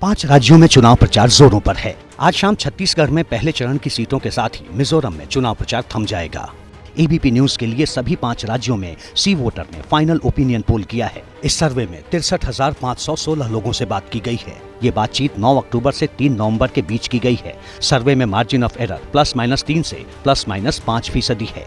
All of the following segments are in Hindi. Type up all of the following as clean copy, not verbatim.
5 राज्यों में चुनाव प्रचार जोरों पर है। आज शाम छत्तीसगढ़ में पहले चरण की सीटों के साथ ही मिजोरम में चुनाव प्रचार थम जाएगा। एबीपी न्यूज के लिए सभी 5 राज्यों में सी वोटर ने फाइनल ओपिनियन पोल किया है। इस सर्वे में 63,516 लोगों से बात की गई है। ये बातचीत 9 अक्टूबर से 3 नवंबर के बीच की गई है। सर्वे में मार्जिन ऑफ एरर ±3 से ±5% है।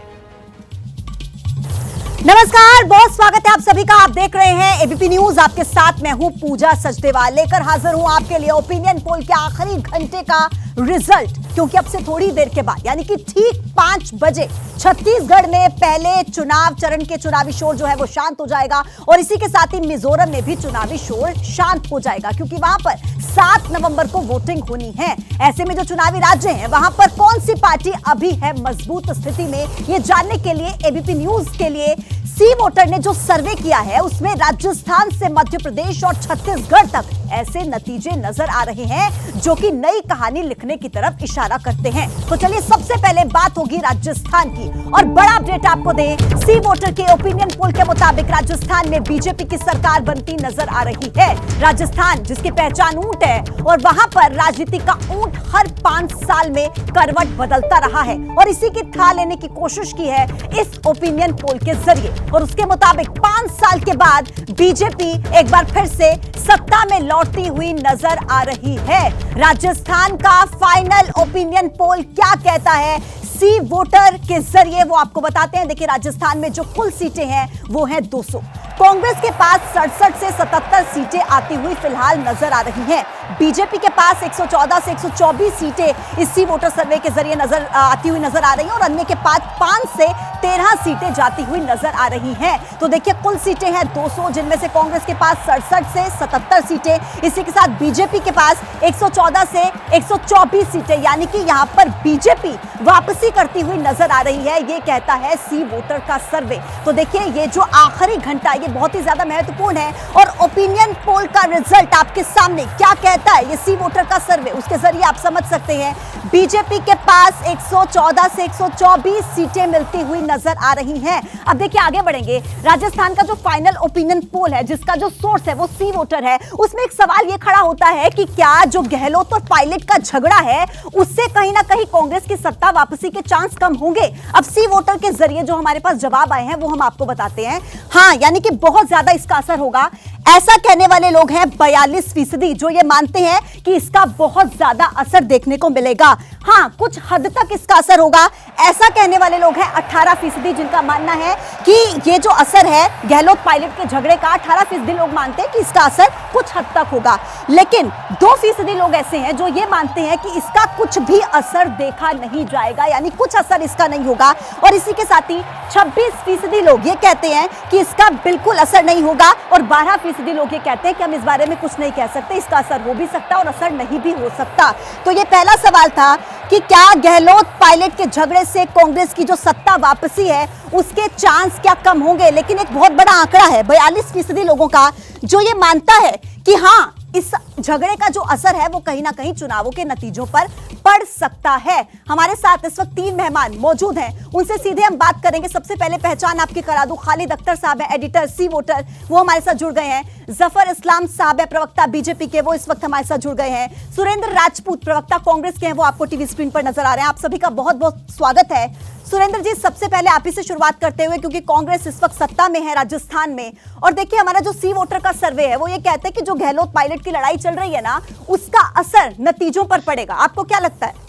नमस्कार, बहुत स्वागत है आप सभी का। आप देख रहे हैं एबीपी न्यूज। आपके साथ मैं हूं पूजा सचदेवा। लेकर हाजिर हूं आपके लिए ओपिनियन पोल के आखिरी घंटे का रिजल्ट, क्योंकि अब से थोड़ी देर के बाद यानी कि ठीक 5 बजे छत्तीसगढ़ में पहले चुनाव चरण के चुनावी शोर जो है वो शांत हो जाएगा और इसी के साथ ही मिजोरम में भी चुनावी शोर शांत हो जाएगा, क्योंकि वहां पर 7 नवंबर को वोटिंग होनी है। ऐसे में जो चुनावी राज्य हैं वहां पर कौन सी पार्टी अभी है मजबूत स्थिति में, ये जानने के लिए एबीपी न्यूज के लिए सी वोटर ने जो सर्वे किया है उसमें राजस्थान से मध्य प्रदेश और छत्तीसगढ़ तक ऐसे नतीजे नजर आ रहे हैं जो कि नई कहानी लिखने की तरफ इशारा करते हैं। तो चलिए सबसे पहले बात होगी राजस्थान की और बड़ा अपडेट आपको दें। सी वोटर के ओपिनियन पोल के मुताबिक राजस्थान में बीजेपी की सरकार बनती नजर आ रही है। राजस्थान जिसकी पहचान ऊंट है और वहां पर राजनीति का ऊंट हर 5 साल में करवट बदलता रहा है और इसी की था लेने की कोशिश की है इस ओपिनियन पोल के जरिए। और उसके मुताबिक 5 साल के बाद बीजेपी एक बार फिर से सत्ता में लौटती हुई नजर आ रही है। राजस्थान का फाइनल ओपिनियन पोल क्या कहता है सी वोटर के जरिए वो आपको बताते हैं। देखिए, राजस्थान में जो कुल सीटें हैं वो हैं 200। कांग्रेस के पास 67 से 77 सीटें आती हुई फिलहाल नजर आ रही हैं। बीजेपी के पास 114 से 124 सीटें इसी वोटर सर्वे के जरिए आती हुई नजर आ रही हैं और अन्य के पास 5 से 13 सीटें जाती हुई नजर आ रही हैं। तो देखिए, कुल सीटें हैं 200, जिनमें से कांग्रेस के पास 67 से 77 सीटें, इसी के साथ बीजेपी के पास 114 से 124 सीटें, यानी कि यहां पर बीजेपी वापसी करती हुई नजर आ रही है। ये कहता है सी वोटर का सर्वे। तो देखिए, ये जो आखिरी घंटा ये बहुत ही ज्यादा महत्वपूर्ण है और ओपिनियन पोल का रिजल्ट आपके सामने क्या कहता है ये सी वोटर का सर्वे, उसके जरिए आप समझ सकते हैं। बीजेपी के पास 114 से 124 सीटें मिलती हुई नजर आ रही हैं। अब देखिए, आगे बढ़ेंगे। राजस्थान का जो फाइनल ओपिनियन पोल है, जिसका जो सोर्स है वो सी वोटर है, उसमें एक सवाल ये खड़ा होता है कि क्या जो गहलोत और पायलट का झगड़ा है उससे कहीं ना कहीं कांग्रेस की सत्ता वापसी के चांस कम होंगे। अब सी वोटर के जरिए जो हमारे पास जवाब आए हैं वो हम आपको बताते हैं। हाँ, यानी कि बहुत ज्यादा इसका असर होगा, ऐसा कहने वाले लोग हैं 42%, जो ये मानते हैं कि इसका बहुत ज्यादा असर देखने को मिलेगा। हाँ, कुछ हद तक इसका असर होगा, ऐसा कहने वाले लोग हैं 18%, जिनका मानना है कि ये जो असर है गहलोत पायलट के झगड़े का, 18% लोग मानते हैं कि इसका असर कुछ हद तक होगा। लेकिन 2% लोग ऐसे हैं जो ये मानते हैं कि इसका कुछ भी असर देखा नहीं जाएगा, यानी कुछ असर इसका नहीं होगा। और इसी के साथ ही 26% लोग ये कहते हैं कि इसका बिल्कुल असर नहीं होगा और 12% लोग ये कहते हैं कि हम इस बारे में कुछ नहीं कह सकते, इसका असर हो भी सकता और असर नहीं भी हो सकता। तो ये पहला सवाल था कि क्या गहलोत पायलट के झगड़े से कांग्रेस की जो सत्ता वापसी है उसके चांस क्या कम होंगे। लेकिन एक बहुत बड़ा आंकड़ा है 42% लोगों का जो ये मानता है कि हाँ, इस झगड़े का जो असर है वो कहीं ना कहीं चुनावों के नतीजों पर पड़ सकता है। हमारे साथ इस वक्त 3 मेहमान मौजूद हैं, उनसे सीधे हम बात करेंगे। सबसे पहले पहचान आपकी करा दूं, खालिद अख्तर साहब है, एडिटर सी वोटर, वो हमारे साथ जुड़ गए हैं। जफर इस्लाम साहब है, प्रवक्ता बीजेपी के, वो इस वक्त हमारे साथ जुड़ गए हैं। सुरेंद्र राजपूत प्रवक्ता कांग्रेस के हैं, वो आपको टीवी स्क्रीन पर नजर आ रहे हैं। आप सभी का बहुत बहुत स्वागत है। सुरेंद्र जी, सबसे पहले आप ही से शुरुआत करते हुए, क्योंकि कांग्रेस इस वक्त सत्ता में है राजस्थान में, और देखिए हमारा जो सी वोटर का सर्वे है वो ये कहते हैं कि जो गहलोत पायलट की लड़ाई चल रही है ना, उसका असर नतीजों पर पड़ेगा। आपको क्या लगता है?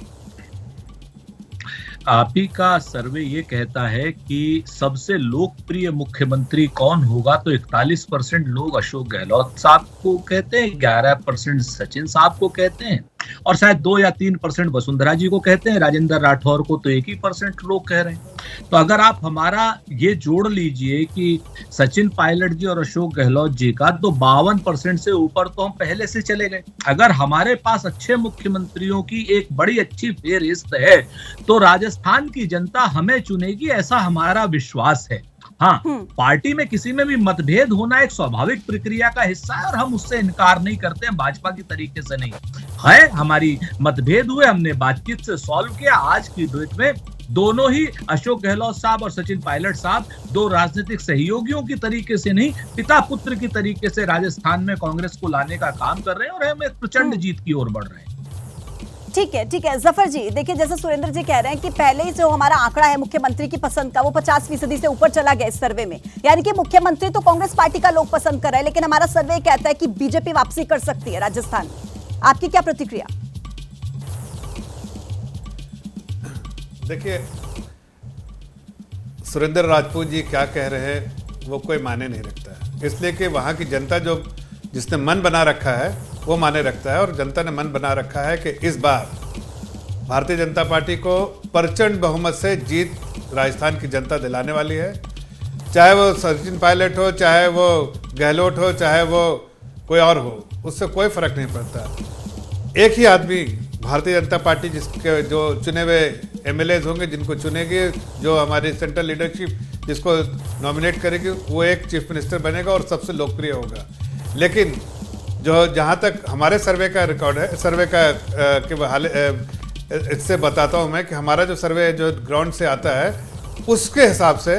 आप ही का सर्वे ये कहता है कि सबसे लोकप्रिय मुख्यमंत्री कौन होगा, तो 41% लोग अशोक गहलोत साहब को कहते हैं, 11% सचिन साहब को कहते हैं और शायद 2 या 3% वसुंधरा जी को कहते हैं। राजेंद्र राठौर को तो 1% लोग कह रहे हैं। तो अगर आप हमारा ये जोड़ लीजिए कि सचिन पायलट जी और अशोक गहलोत जी का, तो 52% से ऊपर तो हम पहले से चले गए। अगर हमारे पास अच्छे मुख्यमंत्रियों की एक बड़ी अच्छी फेहरिस्त है तो राजस्थान की जनता हमें चुनेगी, ऐसा हमारा विश्वास है। हाँ, पार्टी में किसी में भी मतभेद होना एक स्वाभाविक प्रक्रिया का हिस्सा है और हम उससे इनकार नहीं करते हैं, भाजपा की तरीके से नहीं है। हमारी मतभेद हुए, हमने बातचीत से सॉल्व किया। आज की डेट में दोनों ही अशोक गहलोत साहब और सचिन पायलट साहब दो राजनीतिक सहयोगियों की तरीके से नहीं, पिता पुत्र की तरीके से राजस्थान में कांग्रेस को लाने का काम कर रहे हैं और हम एक प्रचंड जीत की ओर बढ़ रहे हैं। ठीक है जफर जी, देखिए जैसे सुरेंद्र जी कह रहे हैं कि पहले ही जो हमारा आंकड़ा है मुख्यमंत्री की पसंद का वो 50% से ऊपर चला गया इस सर्वे में, यानी कि मुख्यमंत्री तो कांग्रेस पार्टी का लोग पसंद कर रहे हैं, लेकिन हमारा सर्वे कहता है कि बीजेपी वापसी कर सकती है राजस्थान। आपकी क्या प्रतिक्रिया? देखिए, सुरेंद्र राजपूत जी क्या कह रहे हैं वो कोई माने नहीं रखता है, इसलिए कि वहाँ की जनता जो जिसने मन बना रखा है वो माने रखता है। और जनता ने मन बना रखा है कि इस बार भारतीय जनता पार्टी को प्रचंड बहुमत से जीत राजस्थान की जनता दिलाने वाली है। चाहे वो सचिन पायलट हो, चाहे वो गहलोत हो, चाहे वो कोई और हो, उससे कोई फर्क नहीं पड़ता। एक ही आदमी भारतीय जनता पार्टी जिसके जो चुने हुए एमएलएज होंगे, जिनको चुनेगी, जो हमारी सेंट्रल लीडरशिप जिसको नॉमिनेट करेगी, वो एक चीफ मिनिस्टर बनेगा और सबसे लोकप्रिय होगा। लेकिन जो जहाँ तक हमारे सर्वे का रिकॉर्ड है, सर्वे का इससे बताता हूँ मैं कि हमारा जो सर्वे जो ग्राउंड से आता है उसके हिसाब से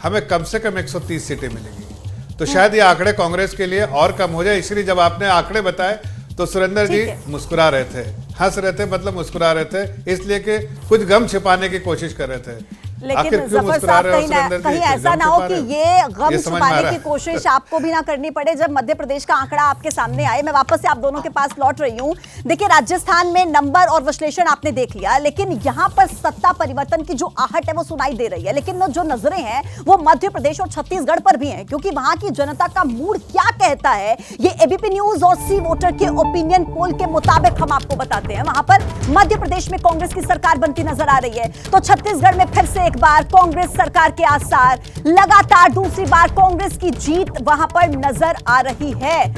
हमें कम से कम 130 सीटें मिलेंगी। तो शायद ये आंकड़े कांग्रेस के लिए और कम हो जाए। इसलिए जब आपने आंकड़े बताए तो सुरेंद्र जी मुस्कुरा रहे थे, हंस रहे थे, मतलब मुस्कुरा रहे थे, इसलिए कि कुछ गम छिपाने की कोशिश कर रहे थे। लेकिन जफर साहब कहीं ऐसा ना हो कि ये गम छुपाने की कोशिश आपको भी ना करनी पड़े जब मध्य प्रदेश का आंकड़ा आपके सामने आए। मैं वापस से आप दोनों के पास लौट रही हूँ। देखिए, राजस्थान में नंबर और विश्लेषण आपने देख लिया, लेकिन यहाँ पर सत्ता परिवर्तन की जो आहट है वो सुनाई दे रही है, लेकिन जो नजरें हैं वो मध्य प्रदेश और छत्तीसगढ़ पर भी हैं, क्योंकि वहां की जनता का मूड क्या कहता है ये एबीपी न्यूज और सी वोटर के ओपिनियन पोल के मुताबिक हम आपको बताते हैं। वहां पर मध्य प्रदेश में कांग्रेस की सरकार बनती नजर आ रही है, तो छत्तीसगढ़ में फिर से एक बार कांग्रेस सरकार के आसार, लगातार दूसरी बार कांग्रेस की जीत वहां पर नजर आ रही है।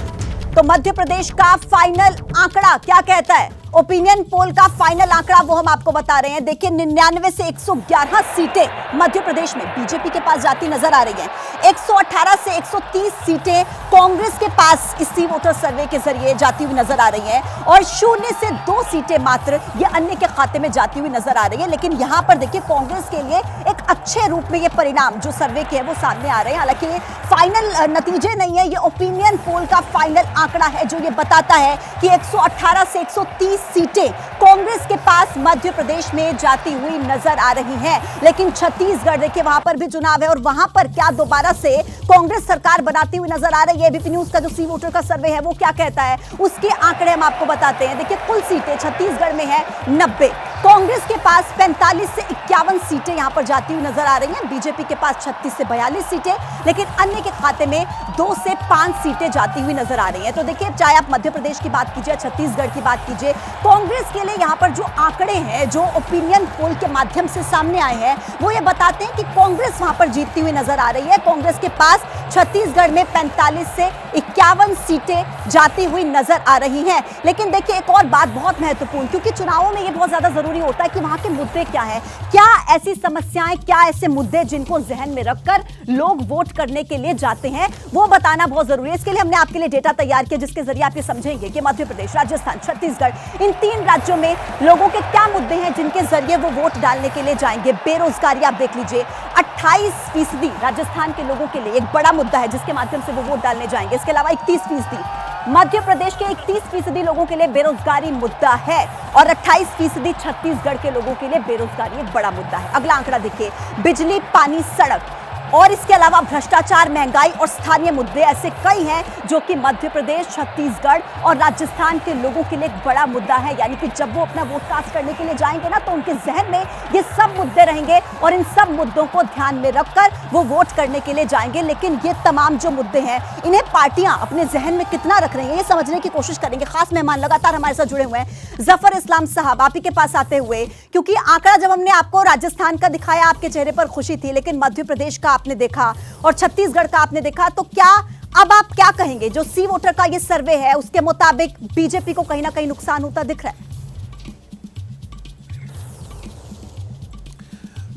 तो मध्य प्रदेश का फाइनल आंकड़ा क्या कहता है? ओपिनियन पोल का फाइनल आंकड़ा वो हम आपको बता रहे हैं। देखिए, 99 से 111 सीटें मध्य प्रदेश में बीजेपी के पास जाती नजर आ रही हैं। 118 से 130 सीटें कांग्रेस के पास इस सी वोटर सर्वे के जरिए जाती हुई नजर आ रही हैं, और 0 से 2 सीटें मात्र ये अन्य के खाते में जाती हुई नजर आ रही है। लेकिन यहां पर देखिए, कांग्रेस के लिए एक अच्छे रूप में ये परिणाम जो सर्वे के है वो सामने आ रहे हैं। हालांकि ये फाइनल नतीजे नहीं है, ये ओपिनियन पोल का फाइनल आंकड़ा है जो ये बताता है कि 118 से 130 सीटें कांग्रेस के पास मध्य प्रदेश में जाती हुई नजर आ रही हैं। लेकिन छत्तीसगढ़ देखिए, वहां पर भी चुनाव है और वहां पर क्या दोबारा से कांग्रेस सरकार बनाती हुई नजर आ रही है? एबीपी न्यूज का जो सी वोटर का सर्वे है वो क्या कहता है, उसके आंकड़े हम आपको बताते हैं। देखिए, कुल सीटें छत्तीसगढ़ में है 90, कांग्रेस के पास 45 से 51 सीटें यहां पर जाती हुई नजर आ रही हैं। बीजेपी के पास 36 से 42 सीटें, लेकिन अन्य के खाते में 2 से 5 सीटें जाती हुई नजर आ रही हैं। तो देखिए, चाहे आप मध्य प्रदेश की बात कीजिए, छत्तीसगढ़ की बात कीजिए, कांग्रेस के लिए यहां पर जो आंकड़े हैं, जो ओपिनियन पोल के माध्यम से सामने आए हैं, वो ये बताते हैं कि कांग्रेस वहां पर जीतती हुई नजर आ रही है। कांग्रेस के पास छत्तीसगढ़ में 45 से 51 सीटें जाती हुई नजर आ रही हैं। लेकिन देखिए, एक और बात बहुत महत्वपूर्ण, क्योंकि चुनावों में ये बहुत ज्यादा जरूरी होता है कि वहां के मुद्दे क्या हैं, क्या ऐसी समस्याएं, क्या ऐसे मुद्दे जिनको जहन में रखकर लोग वोट करने के लिए जाते हैं, वो बताना बहुत जरूरी है। इसके लिए हमने आपके लिए डेटा तैयार किया, जिसके जरिए आप ये समझेंगे कि मध्य प्रदेश, राजस्थान, छत्तीसगढ़, इन 3 राज्यों में लोगों के क्या मुद्दे हैं जिनके जरिए वो वोट डालने के लिए जाएंगे। बेरोजगारी आप देख लीजिए, 28% राजस्थान के लोगों के लिए एक बड़ा मुद्दा है जिसके माध्यम से वो वोट डालने जाएंगे। इसके अलावा 31% मध्य प्रदेश के 31% लोगों के लिए बेरोजगारी मुद्दा है, और 28% छत्तीसगढ़ के लोगों के लिए बेरोजगारी एक बड़ा मुद्दा है। अगला आंकड़ा देखिए, बिजली, पानी, सड़क, और इसके अलावा भ्रष्टाचार, महंगाई और स्थानीय मुद्दे ऐसे कई हैं जो कि मध्य प्रदेश, छत्तीसगढ़ और राजस्थान के लोगों के लिए एक बड़ा मुद्दा है। यानी कि जब वो अपना वोट कास्ट करने के लिए जाएंगे ना, तो उनके जहन में ये सब मुद्दे रहेंगे और इन सब मुद्दों को ध्यान में रखकर वो वोट करने के लिए जाएंगे। लेकिन ये तमाम जो मुद्दे हैं, इन्हें पार्टियां अपने जहन में कितना रख रही हैं, ये समझने की कोशिश करेंगे। खास मेहमान लगातार हमारे साथ जुड़े हुए हैं। जफर इस्लाम साहब, आप ही के पास आते हुए, क्योंकि आंकड़ा जब हमने आपको राजस्थान का दिखाया, आपके चेहरे पर खुशी थी, लेकिन मध्य प्रदेश का आपने देखा और छत्तीसगढ़ का आपने देखा, तो क्या अब आप क्या कहेंगे? जो सी वोटर का ये सर्वे है उसके मुताबिक बीजेपी को कहीं ना कहीं नुकसान होता दिख रहा है।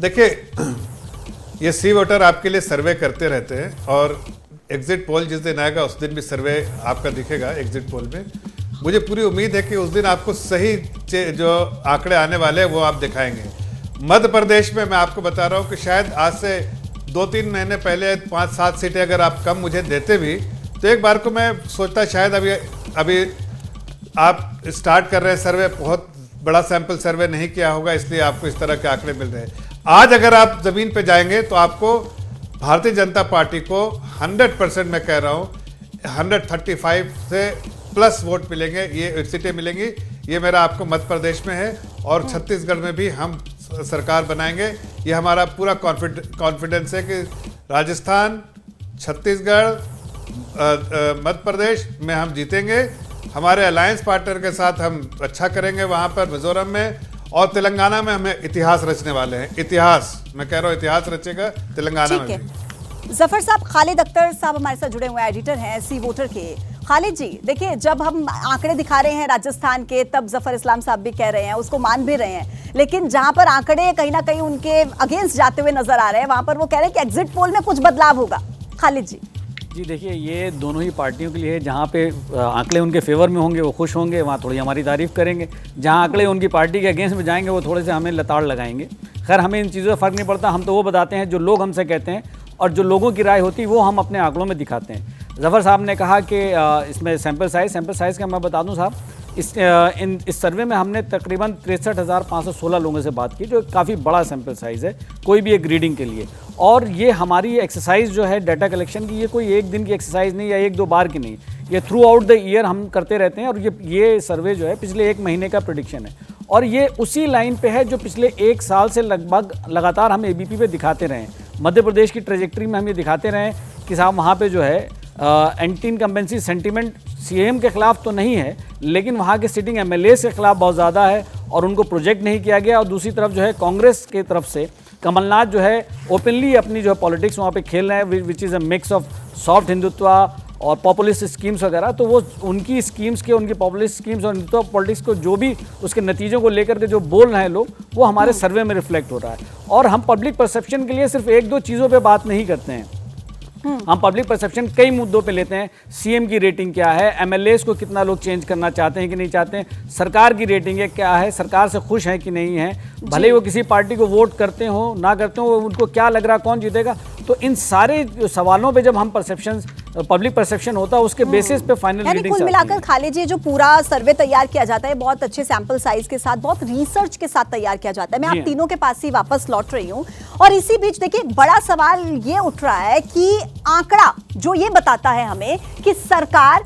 देखिए, ये सी वोटर आपके लिए सर्वे करते रहते हैं, और एग्जिट पोल जिस दिन आएगा उस दिन भी सर्वे आपका दिखेगा एग्जिट पोल में। मुझे पूरी उम्मीद है कि उस दिन आपको सही जो आंकड़े आने वाले हैं वो आप दिखाएंगे। मध्य प्रदेश में मैं आपको बता रहा हूँ कि शायद आज से 2-3 महीने पहले 5-7 सीटें अगर आप कम मुझे देते भी, तो एक बार को मैं सोचता शायद अभी आप स्टार्ट कर रहे हैं सर्वे, बहुत बड़ा सैंपल सर्वे नहीं किया होगा, इसलिए आपको इस तरह के आंकड़े मिल रहे हैं। आज अगर आप ज़मीन पे जाएंगे तो आपको भारतीय जनता पार्टी को 100% मैं कह रहा हूँ 135 से प्लस वोट मिलेंगे, ये सीटें मिलेंगी। ये मेरा आपको मध्य प्रदेश में है और छत्तीसगढ़ में भी हम सरकार बनाएंगे। ये हमारा पूरा कॉन्फिडेंस है कि राजस्थान, छत्तीसगढ़, मध्य प्रदेश में हम जीतेंगे। हमारे अलायंस पार्टनर के साथ हम अच्छा करेंगे वहाँ पर मिजोरम में, और तेलंगाना में हमें इतिहास रचने वाले हैं। इतिहास, मैं कह रहा हूँ इतिहास रचेगा तेलंगाना में भी। जफर साहब, खालिद अख्तर साहब हमारे साथ जुड़े हुए एडिटर हैं सी वोटर के। खालिद जी, देखिए जब हम आंकड़े दिखा रहे हैं राजस्थान के, तब जफर इस्लाम साहब भी कह रहे हैं, उसको मान भी रहे हैं, लेकिन जहां पर आंकड़े कहीं ना कहीं उनके अगेंस्ट जाते हुए नजर आ रहे हैं, वहां पर वो कह रहे हैं कि एग्जिट पोल में कुछ बदलाव होगा। खालिद जी जी, देखिए ये दोनों ही पार्टियों के लिए है। जहाँ पे आंकड़े उनके फेवर में होंगे वो खुश होंगे, वहाँ थोड़ी हमारी तारीफ करेंगे। जहाँ आंकड़े उनकी पार्टी के अगेंस्ट में जाएंगे वो थोड़े से हमें लताड़ लगाएंगे। खैर, हमें इन चीज़ों से फ़र्क नहीं पड़ता, हम तो वो बताते हैं जो लोग हमसे कहते हैं, और जो लोगों की राय होती है वो हम अपने आंकड़ों में दिखाते हैं। जफ़र साहब ने कहा कि इसमें सैंपल साइज़ का मैं बता दूं साहब, इस सर्वे में हमने तकरीबन 63,516 लोगों से बात की, जो काफ़ी बड़ा सैंपल साइज़ है कोई भी एक रीडिंग के लिए। और ये हमारी एक्सरसाइज जो है डाटा कलेक्शन की, ये कोई एक दिन की एक्सरसाइज नहीं या 1-2 बार की नहीं, ये थ्रू आउट द ईयर हम करते रहते हैं। और ये सर्वे जो है पिछले 1 महीने का प्रेडिक्शन है, और ये उसी लाइन पे है जो पिछले 1 साल से लगभग लगातार हम एबीपी पे दिखाते रहे हैं। मध्य प्रदेश की ट्रेजेक्ट्री में हम ये दिखाते रहे कि साहब वहाँ पे जो है एंटी इनकम्बेंसी सेंटीमेंट सीएम के खिलाफ तो नहीं है, लेकिन वहाँ के सिटिंग एमएलएस के खिलाफ बहुत ज़्यादा है, और उनको प्रोजेक्ट नहीं किया गया। और दूसरी तरफ जो है कांग्रेस की तरफ से कमलनाथ जो है ओपनली अपनी जो है पॉलिटिक्स वहाँ पे खेल रहे हैं, which is a mix of soft Hindutva और पॉपुलिस्ट स्कीम्स वगैरह। तो वो उनकी स्कीम्स के, उनकी पॉपुलिस्ट स्कीम्स और हिंदुत्व पॉलिटिक्स को जो भी उसके नतीजों को लेकर के जो बोल रहे हैं लोग, वो हमारे सर्वे में रिफ्लेक्ट हो रहा है। और हम पब्लिक परसेप्शन के लिए सिर्फ 1-2 चीज़ों पे बात नहीं करते हैं, हम पब्लिक परसेप्शन कई मुद्दों पे लेते हैं। सीएम की रेटिंग क्या है, एमएलएस को कितना लोग चेंज करना चाहते हैं कि नहीं चाहते हैं, सरकार की रेटिंग है क्या है, सरकार से खुश है कि नहीं है, भले वो किसी पार्टी को वोट करते हो ना करते हो, उनको क्या लग रहा कौन जीतेगा। तो इन सारे सवालों पे जब हम पब्लिक परसेप्शन होता है उसके बेसिस पे फाइनल रीडिंग। कुल मिलाकर खालिद जी, जो पूरा सर्वे तैयार किया जाता है बहुत अच्छे सैंपल साइज के साथ, बहुत रिसर्च के साथ तैयार किया जाता है। मैं आप तीनों के पास ही वापस लौट रही हूँ, और इसी बीच देखिए बड़ा सवाल ये उठ रहा है कि आंकड़ा जो ये बताता है हमें कि सरकार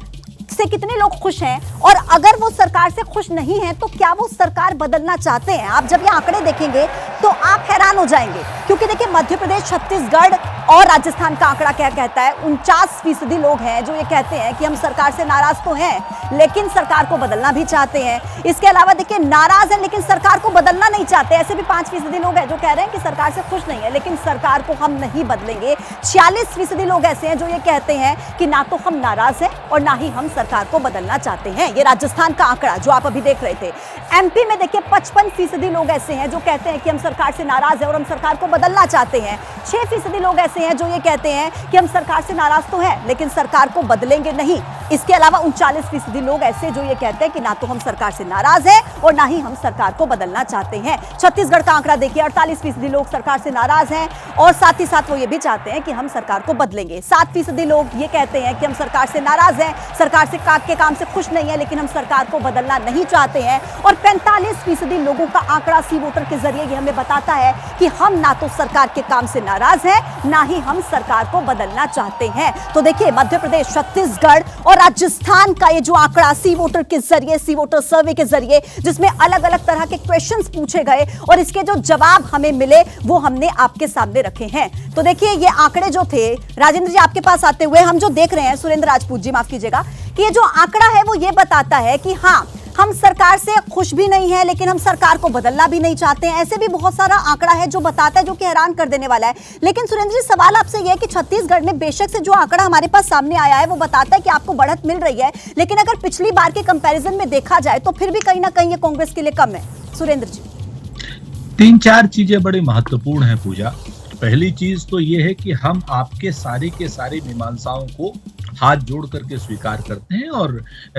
से कितने लोग खुश हैं, और अगर वो सरकार से खुश नहीं है तो क्या वो सरकार बदलना चाहते हैं। आप जब ये आंकड़े देखेंगे तो आप हैरान हो जाएंगे, क्योंकि देखिए मध्य प्रदेश, छत्तीसगढ़ और राजस्थान का आंकड़ा क्या कहता है। 49% लोग हैं जो ये कहते हैं कि हम सरकार से नाराज तो हैं लेकिन सरकार को बदलना भी चाहते हैं। इसके अलावा देखिए नाराज है लेकिन सरकार को बदलना नहीं चाहते, ऐसे भी 5% लोग हैं जो कह रहे हैं कि सरकार से खुश नहीं है लेकिन सरकार को हम नहीं बदलेंगे। 46% लोग ऐसे हैं जो ये कहते हैं कि ना तो हम नाराज हैं और ना ही हम सरकार को बदलना चाहते हैं। ये राजस्थान का आंकड़ा जो आप अभी देख रहे थे। एमपी में देखिए 55% लोग ऐसे हैं जो कहते हैं कि हम सरकार से नाराज हैं और हम सरकार को बदलना चाहते हैं। 6% लोग ऐसे हैं जो ये कहते हैं कि हम सरकार से नाराज तो हैं लेकिन सरकार को बदलेंगे नहीं। इसके अलावा 39% लोग ऐसे जो ये कहते हैं कि ना तो हम सरकार से नाराज हैं और ना ही हम सरकार को बदलना चाहते हैं। छत्तीसगढ़ का आंकड़ा देखिए 48% लोग सरकार से नाराज हैं और साथ ही साथ वो ये भी चाहते हैं कि हम सरकार को बदलेंगे। 7% लोग ये कहते हैं कि हम सरकार से नाराज हैं, सरकार से के काम से खुश नहीं है लेकिन हम सरकार को बदलना नहीं चाहते हैं। और 45% लोगों का आंकड़ा सी वोटर के जरिए ये हमें बताता है कि हम ना तो सरकार के काम से नाराज हैं ना ही हम सरकार को बदलना चाहते हैं। तो देखिए मध्य प्रदेश, छत्तीसगढ़ और राजस्थान का ये जो आंकड़ा सी वोटर के जरिए, सी वोटर सर्वे के जरिए, जिसमें अलग अलग तरह के क्वेश्चंस पूछे गए और इसके जो जवाब हमें मिले वो हमने आपके सामने रखे हैं। तो देखिए ये आंकड़े जो थे, राजेंद्र जी आपके पास आते हुए हम जो देख रहे हैं, सुरेंद्र राजपूत जी माफ कीजिएगा, कि ये जो आंकड़ा है वो ये बताता है कि हाँ हम सरकार से खुश भी नहीं है लेकिन हम सरकार को बदलना भी नहीं चाहते हैं। ऐसे भी बहुत सारा आंकड़ा है जो बताता है, जो कि हैरान कर देने वाला है। लेकिन सुरेंद्र जी सवाल आपसे यह है कि छत्तीसगढ़ में बेशक से जो आंकड़ा हमारे पास सामने आया है वो बताता है कि आपको बढ़त मिल रही है, लेकिन अगर पिछली बार के कंपैरिजन में देखा जाए तो फिर भी कहीं ना कहीं ये कांग्रेस के लिए कम है। सुरेंद्र जी 3-4 चीजें बड़ी महत्वपूर्ण है पूजा। पहली चीज तो ये है कि हम आपके सारी के सारी मीमांसाओं को हाथ जोड़ करके स्वीकार करते हैं और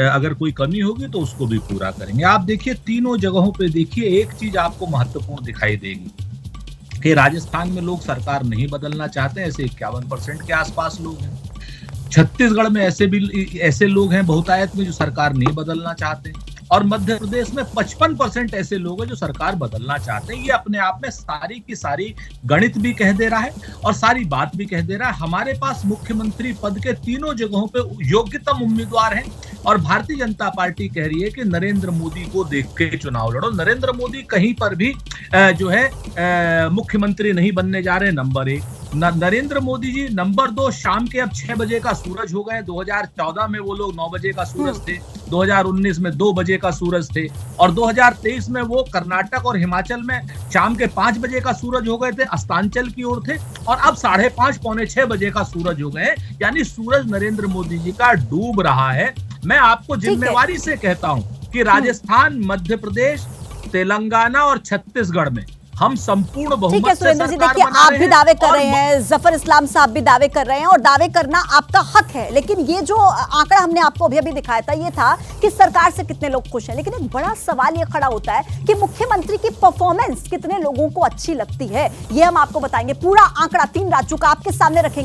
अगर कोई कमी होगी तो उसको भी पूरा करेंगे। आप देखिए तीनों जगहों पे देखिए, एक चीज आपको महत्वपूर्ण दिखाई देगी कि राजस्थान में लोग सरकार नहीं बदलना चाहते हैं, ऐसे 51% के आसपास लोग हैं। छत्तीसगढ़ में ऐसे लोग हैं बहुतायत में जो सरकार नहीं बदलना चाहते, और मध्य प्रदेश में 55% ऐसे लोग हैं जो सरकार बदलना चाहते हैं। ये अपने आप में सारी की सारी गणित भी कह दे रहा है और सारी बात भी कह दे रहा है। हमारे पास मुख्यमंत्री पद के तीनों जगहों पे योग्यतम उम्मीदवार हैं और भारतीय जनता पार्टी कह रही है कि नरेंद्र मोदी को देख के चुनाव लड़ो। नरेंद्र मोदी कहीं पर भी जो है मुख्यमंत्री नहीं बनने जा रहे, नंबर 1। नरेंद्र मोदी जी नंबर 2, शाम के अब 6 बजे का सूरज हो गए। 2014 में वो लोग 9 बजे का सूरज थे, 2019 में 2 बजे का सूरज थे, और 2023 में वो कर्नाटक और हिमाचल में शाम के 5 बजे का सूरज हो गए थे, अस्तांचल की ओर थे, और अब 5:30 पौने 6 बजे का सूरज हो गए। यानी सूरज नरेंद्र मोदी जी का डूब रहा है। मैं आपको जिम्मेवारी से कहता हूं कि राजस्थान, मध्य प्रदेश, तेलंगाना और छत्तीसगढ़ में हम संपूर्ण बहुमत से सुरेंद्र जी, सरकार देखिए बना आप रहे भी हैं दावे कर और रहे हैं, जफर इस्लाम साहब भी दावे कर रहे हैं, और दावे करना आपका हक है। लेकिन ये जो आंकड़ा हमने आपको अभी दिखाया था, ये था कि सरकार से कितने लोग खुश हैं। लेकिन एक बड़ा सवाल ये खड़ा होता है कि मुख्यमंत्री की परफॉर्मेंस कितने लोगों को अच्छी लगती है। ये हम आपको बताएंगे। पूरा आंकड़ा 3 राज्यों का आपके सामने रखेंगे।